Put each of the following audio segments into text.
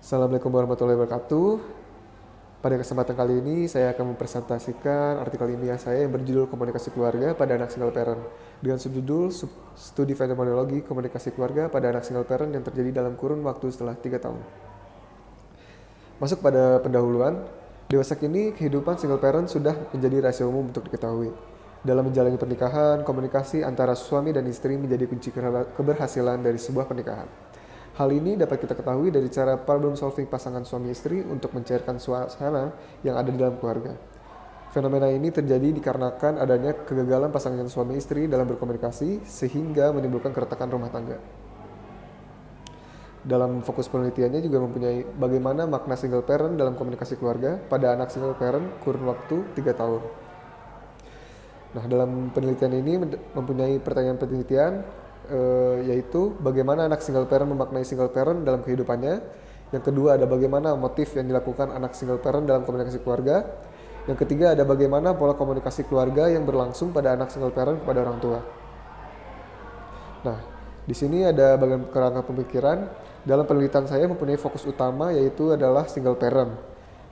Assalamualaikum warahmatullahi wabarakatuh. Pada kesempatan kali ini saya akan mempresentasikan artikel ilmiah saya yang berjudul Komunikasi Keluarga pada Anak Single Parent dengan subjudul Studi Fenomenologi Komunikasi Keluarga pada Anak Single Parent yang terjadi dalam kurun waktu setelah 3 tahun. Masuk pada pendahuluan, dewasa kini kehidupan single parent sudah menjadi rahasia umum untuk diketahui. Dalam menjalani pernikahan, komunikasi antara suami dan istri menjadi kunci keberhasilan dari sebuah pernikahan. Hal ini dapat kita ketahui dari cara problem solving pasangan suami istri untuk mencairkan suasana yang ada di dalam keluarga. Fenomena ini terjadi dikarenakan adanya kegagalan pasangan suami istri dalam berkomunikasi sehingga menimbulkan keretakan rumah tangga. Dalam fokus penelitiannya juga mempunyai bagaimana makna single parent dalam komunikasi keluarga pada anak single parent kurun waktu 3 tahun. Nah, dalam penelitian ini mempunyai pertanyaan penelitian yaitu bagaimana anak single parent memaknai single parent dalam kehidupannya. Yang kedua ada bagaimana motif yang dilakukan anak single parent dalam komunikasi keluarga. Yang ketiga ada bagaimana pola komunikasi keluarga yang berlangsung pada anak single parent kepada orang tua. Nah, di sini ada bagian kerangka pemikiran. Dalam penelitian saya mempunyai fokus utama yaitu adalah single parent.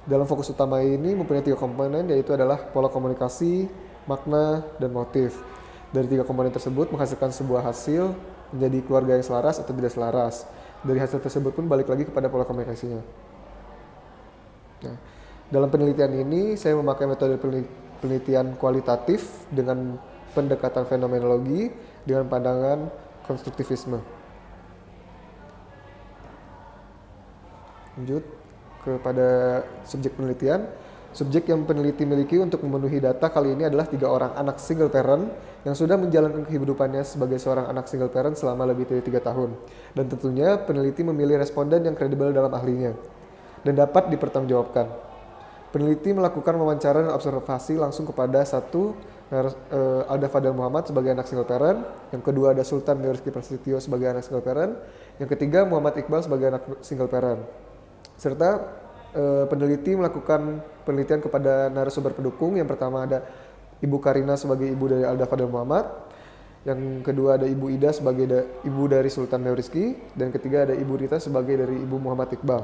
Dalam fokus utama ini mempunyai 3 komponen yaitu adalah pola komunikasi, makna, dan motif. Dari 3 komponen tersebut menghasilkan sebuah hasil menjadi keluarga yang selaras atau tidak selaras. Dari hasil tersebut pun balik lagi kepada pola komunikasinya. Nah, dalam penelitian ini saya memakai metode penelitian kualitatif dengan pendekatan fenomenologi dengan pandangan konstruktivisme. Lanjut kepada subjek penelitian. Subjek yang peneliti miliki untuk memenuhi data kali ini adalah 3 orang anak single parent yang sudah menjalankan kehidupannya sebagai seorang anak single parent selama lebih dari 3 tahun. Dan tentunya peneliti memilih responden yang kredibel dalam ahlinya dan dapat dipertanggungjawabkan. Peneliti melakukan wawancara dan observasi langsung kepada satu Alda Fadel Muhammad sebagai anak single parent, yang kedua ada Sultan Meuriski Prasetyo sebagai anak single parent, yang ketiga Muhammad Iqbal sebagai anak single parent. Serta peneliti melakukan penelitian kepada narasumber pendukung. Yang pertama ada Ibu Karina sebagai ibu dari Alda Fadel Muhammad, yang kedua ada Ibu Ida sebagai ibu dari Sultan Meuriski, dan ketiga ada Ibu Rita sebagai dari Ibu Muhammad Iqbal.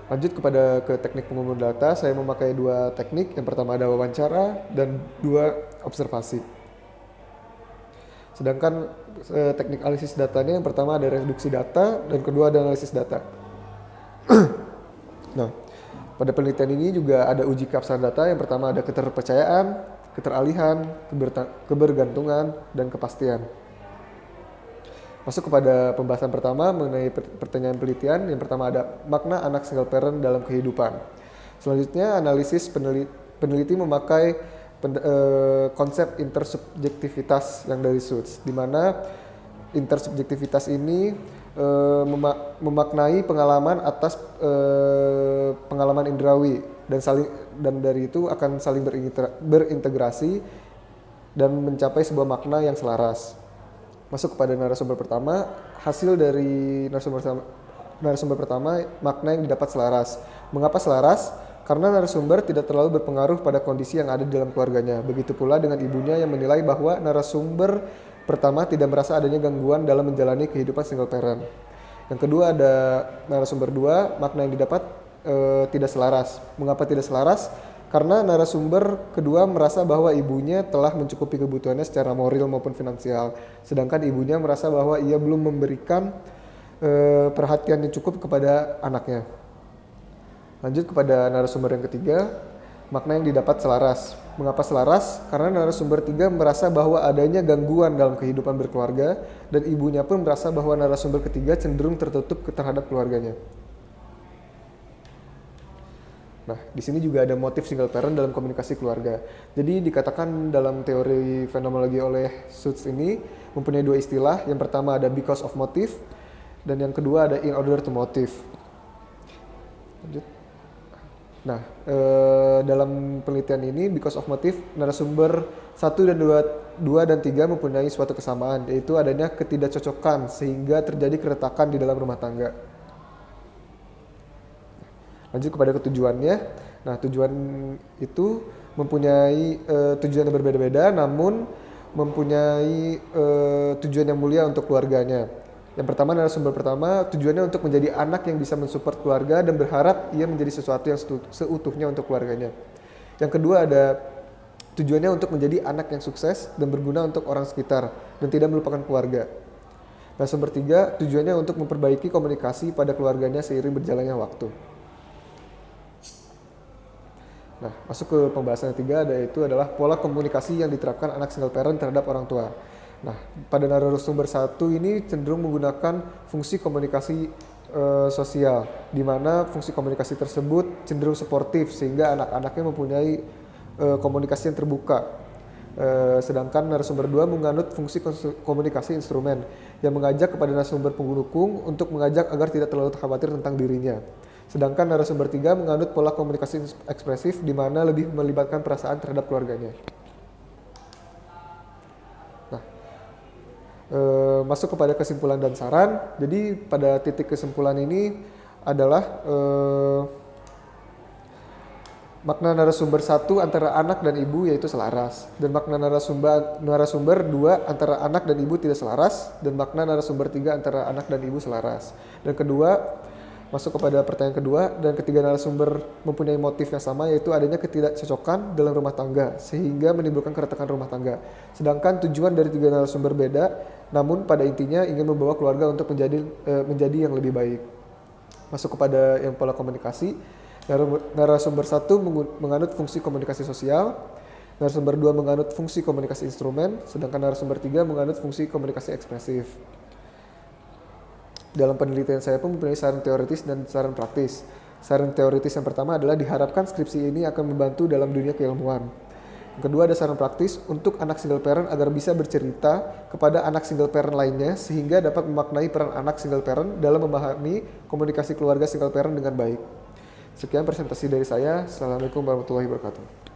Lanjut kepada teknik pengumpul data, saya memakai 2 teknik. Yang pertama ada wawancara dan 2 observasi. Sedangkan teknik analisis datanya yang pertama ada reduksi data dan kedua ada analisis data. Nah, pada penelitian ini juga ada uji keabsahan data. Yang pertama ada keterpercayaan, keteralihan, kebergantungan, dan kepastian. Masuk kepada pembahasan pertama mengenai pertanyaan penelitian. Yang pertama ada makna anak single parent dalam kehidupan. Selanjutnya analisis peneliti memakai konsep intersubjektivitas yang dari Suits, di mana intersubjektivitas ini memaknai pengalaman atas pengalaman indrawi dan dari itu akan saling berintegrasi dan mencapai sebuah makna yang selaras. Masuk kepada narasumber pertama, hasil dari narasumber pertama makna yang didapat selaras. Mengapa selaras? Karena narasumber tidak terlalu berpengaruh pada kondisi yang ada di dalam keluarganya. Begitu pula dengan ibunya yang menilai bahwa narasumber pertama tidak merasa adanya gangguan dalam menjalani kehidupan single parent. Yang kedua ada narasumber 2, makna yang didapat tidak selaras. Mengapa tidak selaras? Karena narasumber kedua merasa bahwa ibunya telah mencukupi kebutuhannya secara moral maupun finansial. Sedangkan ibunya merasa bahwa ia belum memberikan perhatian yang cukup kepada anaknya. Lanjut kepada narasumber yang ketiga, makna yang didapat selaras. Mengapa selaras? Karena narasumber 3 merasa bahwa adanya gangguan dalam kehidupan berkeluarga dan ibunya pun merasa bahwa narasumber ketiga cenderung tertutup terhadap keluarganya. Nah, di sini juga ada motif single parent dalam komunikasi keluarga. Jadi dikatakan dalam teori fenomenologi oleh Suits ini mempunyai 2 istilah. Yang pertama ada because of motive dan yang kedua ada in order to motive. Lanjut. Nah, dalam penelitian ini because of motive, narasumber 1 dan 2 dan 3 mempunyai suatu kesamaan, yaitu adanya ketidakcocokan sehingga terjadi keretakan di dalam rumah tangga. Lanjut kepada ketujuannya. Nah, tujuan itu mempunyai tujuan yang berbeda-beda namun mempunyai tujuan yang mulia untuk keluarganya. Yang pertama, narasumber pertama tujuannya untuk menjadi anak yang bisa mensupport keluarga dan berharap ia menjadi sesuatu yang seutuhnya untuk keluarganya. Yang kedua ada tujuannya untuk menjadi anak yang sukses dan berguna untuk orang sekitar dan tidak melupakan keluarga. Narasumber tiga tujuannya untuk memperbaiki komunikasi pada keluarganya seiring berjalannya waktu. Nah, masuk ke pembahasan yang ketiga, yaitu adalah pola komunikasi yang diterapkan anak single parent terhadap orang tua. Nah, pada narasumber satu ini cenderung menggunakan fungsi komunikasi sosial, di mana fungsi komunikasi tersebut cenderung suportif sehingga anak-anaknya mempunyai komunikasi yang terbuka. Sedangkan narasumber 2 menganut fungsi komunikasi instrumen yang mengajak kepada narasumber pendukung untuk mengajak agar tidak terlalu khawatir tentang dirinya. Sedangkan narasumber 3 menganut pola komunikasi ekspresif di mana lebih melibatkan perasaan terhadap keluarganya. Nah, masuk kepada kesimpulan dan saran. Jadi pada titik kesimpulan ini adalah makna narasumber 1 antara anak dan ibu yaitu selaras, dan makna narasumber 2 antara anak dan ibu tidak selaras, dan makna narasumber 3 antara anak dan ibu selaras. Dan kedua, masuk kepada pertanyaan kedua, dan ketiga narasumber mempunyai motif yang sama yaitu adanya ketidakcocokan dalam rumah tangga sehingga menimbulkan keretakan rumah tangga. Sedangkan tujuan dari tiga narasumber beda, namun pada intinya ingin membawa keluarga untuk menjadi yang lebih baik. Masuk kepada yang pola komunikasi. Narasumber 1 menganut fungsi komunikasi sosial, narasumber 2 menganut fungsi komunikasi instrumen, sedangkan narasumber 3 menganut fungsi komunikasi ekspresif. Dalam penelitian saya pun mempunyai saran teoritis dan saran praktis. Saran teoritis yang pertama adalah diharapkan skripsi ini akan membantu dalam dunia keilmuan. Yang kedua ada saran praktis untuk anak single parent agar bisa bercerita kepada anak single parent lainnya sehingga dapat memaknai peran anak single parent dalam memahami komunikasi keluarga single parent dengan baik. Sekian presentasi dari saya. Assalamualaikum warahmatullahi wabarakatuh.